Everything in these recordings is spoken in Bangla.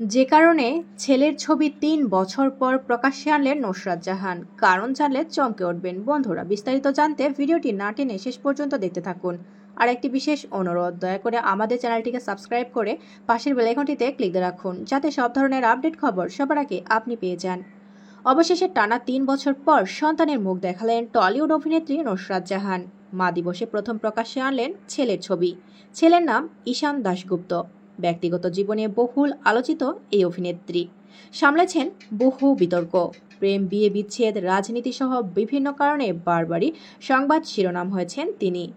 যে কারণে ছেলের ছবি ৩ বছর পর প্রকাশ্যে আনলেন নুসরাত জাহান। কারণ জানলে চমকে উঠবেন। বন্ধুরা, বিস্তারিত জানতে ভিডিওটি না টেনে শেষ পর্যন্ত দেখতে থাকুন। আর একটি বিশেষ অনুরোধ, দয়া করে আমাদের চ্যানেলটিকে সাবস্ক্রাইব করে পাশের বেল আইকনটিতে ক্লিক দিয়ে রাখুন, যাতে সব ধরনের আপডেট খবর সবার আগে আপনি পেয়ে যান। অবশেষে টানা ৩ বছর পর সন্তানের মুখ দেখালেন টলিউড অভিনেত্রী নুসরাত জাহান। মা দিবসে প্রথম প্রকাশ্যে আনলেন ছেলের ছবি। ছেলের নাম ঈশান দাশগুপ্ত। ব্যক্তিগত জীবনে বহুল আলোচিত এই অভিনেত্রী সামলেছেন বহু বিতর্ক, প্রেম, বিয়ে বিচ্ছেদ, রাজনীতি সহ বিভিন্ন কারণে বারবারই সংবাদ শিরোনাম হয়েছেন তিনি।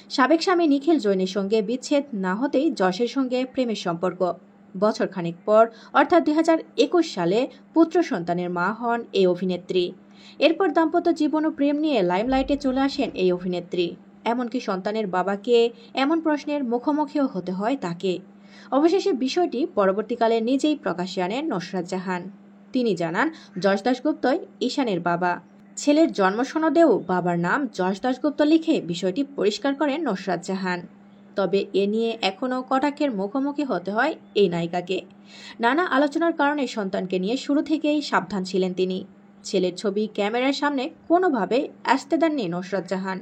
সাবেক স্বামী নিখিল জৈনের সঙ্গে বিচ্ছেদ না হতেই যশের সঙ্গে প্রেমের সম্পর্ক। বছর খানেক পর অর্থাৎ 2021 সালে পুত্র সন্তানের মা হন এই অভিনেত্রী। এরপর দাম্পত্য জীবন ও প্রেম নিয়ে লাইমলাইটে চলে আসেন এই অভিনেত্রী। এমনকি সন্তানের বাবাকে এমন প্রশ্নের মুখোমুখিও হতে হয় তাকে। অবশেষে বিষয়টি পরবর্তীকালে নিজেই প্রকাশ্যে আনেন নুসরাত জাহান। তিনি জানান, যশ দাশগুপ্তই ঈশানের বাবা। ছেলের জন্ম সনদেও বাবার নাম যশ দাশগুপ্ত লিখে বিষয়টি পরিষ্কার করেন নুসরাত জাহান। তবে এ নিয়ে এখনও কটাক্ষের মুখোমুখি হতে হয় এই নায়িকাকে। নানা আলোচনার কারণে সন্তানকে নিয়ে শুরু থেকেই সাবধান ছিলেন তিনি। ছেলের ছবি ক্যামেরার সামনে কোনোভাবেই আসতে দেননি নুসরাত জাহান।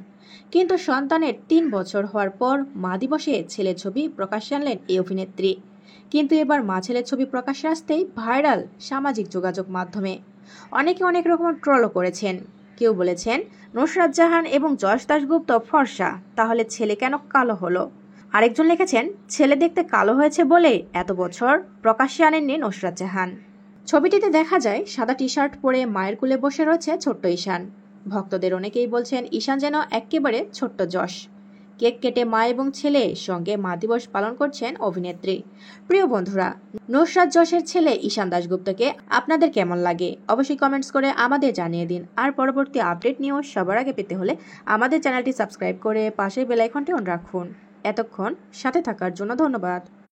কিন্তু সন্তানের ৩ বছর হওয়ার পর মা দিবসে ছেলের ছবি প্রকাশ্যে আনলেন এই অভিনেত্রী। কিন্তু এবার মা ছেলের ছবি প্রকাশ্যে আসতেই ভাইরাল সামাজিক যোগাযোগ মাধ্যমে। অনেকে অনেক রকম ট্রলও করেছেন। কেউ বলেছেন, নুসরাত জাহান এবং যশ দাশগুপ্ত ফর্সা, তাহলে ছেলে কেন কালো হলো? আরেকজন লিখেছেন, ছেলে দেখতে কালো হয়েছে বলে এত বছর প্রকাশ্যে আনেননি নুসরাত জাহান। ছবিটিতে দেখা যায় সাদা টি শার্ট পরে মায়ের কোলে বসে রয়েছে ছোট্ট ঈশান। ভক্তদের অনেকেই বলছেন ঈশান যেন একেবারে ছোট্ট যশ। কেক কেটে মা এবং ছেলে সঙ্গে মা দিবস পালন করছেন অভিনেত্রী। প্রিয় বন্ধুরা, নুসরাত যশের ছেলে ঈশান দাশগুপ্তকে আপনাদের কেমন লাগে অবশ্যই কমেন্টস করে আমাদের জানিয়ে দিন। আর পরবর্তী আপডেট নিয়েও সবার আগে পেতে হলে আমাদের চ্যানেলটি সাবস্ক্রাইব করে পাশের বেল আইকনটি অন রাখুন। এতক্ষণ সাথে থাকার জন্য ধন্যবাদ।